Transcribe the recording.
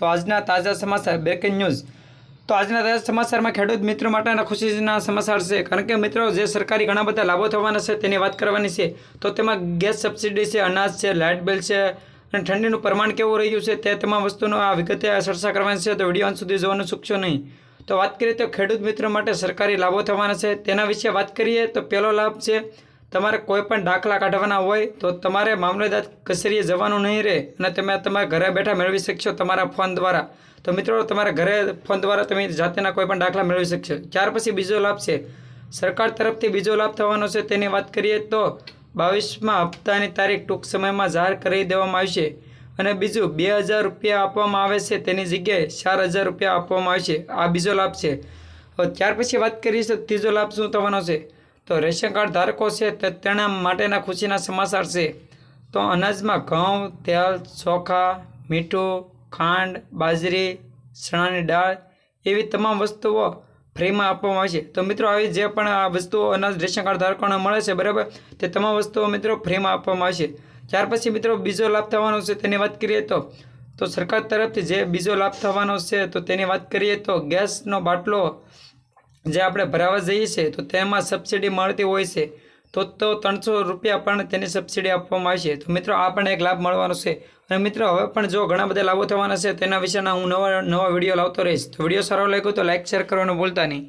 તો આજના તાજા સમાચાર બ્રેકિંગ ન્યૂઝ। તો આજના તાજા સમાચારમાં ખેડૂત મિત્રો માટેના ખુશીના સમાચાર છે, કારણ કે મિત્રો જે સરકારી ઘણા બધા લાભો થવાના છે તેની વાત કરવાની છે। તો તેમાં ગેસ સબસિડી છે, અનાજ છે, લાઇટ બિલ છે અને ઠંડીનું પ્રમાણ કેવું રહ્યું છે તે તમામ વસ્તુનો આ વિગતે ચર્ચા કરવાની છે। તો વિડીયો અંત સુધી જોવાનું ચૂકશો નહીં। તો વાત કરીએ તો ખેડૂત મિત્રો માટે સરકારી લાભો થવાના છે તેના વિશે વાત કરીએ તો પહેલો લાભ છે, તમારે કોઈ પણ દાખલા કાઢવાના હોય તો તમારે મામલતદાર કચેરીએ જવાનું નહીં રહે અને તમે તમારા ઘરે બેઠા મેળવી શકશો તમારા ફોન દ્વારા। તો મિત્રો તમારા ઘરે ફોન દ્વારા તમે જાતેના કોઈ પણ દાખલા મેળવી શકશો। ત્યાર પછી બીજો લાભ છે, સરકાર તરફથી બીજો લાભ થવાનો છે તેની વાત કરીએ તો 22મા હપ્તાની તારીખ ટૂંક સમયમાં જાહેર કરી દેવામાં આવશે અને બીજું 2000 રૂપિયા આપવામાં આવે છે તેની જગ્યાએ 4000 રૂપિયા આપવામાં આવશે। આ બીજો લાભ છે। હવે ત્યાર પછી વાત કરીએ તો ત્રીજો લાભ શું થવાનો છે, તો રેશન કાર્ડ ધારકો છે તેના માટેના ખુશીના સમાચાર છે। તો અનાજમાં ઘઉં, તેલ, ચોખા, મીઠું, ખાંડ, બાજરી, ચણાની દાળ એવી તમામ વસ્તુઓ ફ્રીમાં આપવામાં આવશે। તો મિત્રો આવી જે પણ આ વસ્તુઓ અનાજ રેશન કાર્ડ ધારકોને મળે છે બરાબર, તે તમામ વસ્તુઓ મિત્રો ફ્રીમાં આપવામાં આવશે। ત્યાર પછી મિત્રો બીજો લાભ થવાનો છે તેની વાત કરીએ તો સરકાર તરફથી જે બીજો લાભ થવાનો છે તો તેની વાત કરીએ તો ગેસનો બાટલો જે આપણે ભરાવા જઈએ છીએ તો તેમાં સબસિડી મળતી હોય છે, તો 300 રૂપિયા પણ તેની સબસિડી આપવામાં આવશે। તો મિત્રો આ પણ એક લાભ મળવાનો છે અને મિત્રો હવે પણ જો ઘણા બધા લાભો થવાના છે તેના વિશેના હું નવા વિડીયો લાવતો રહીશ। તો વિડીયો સારો લાગ્યો તો લાઇક શેર કરવાનું ભૂલતા નહીં।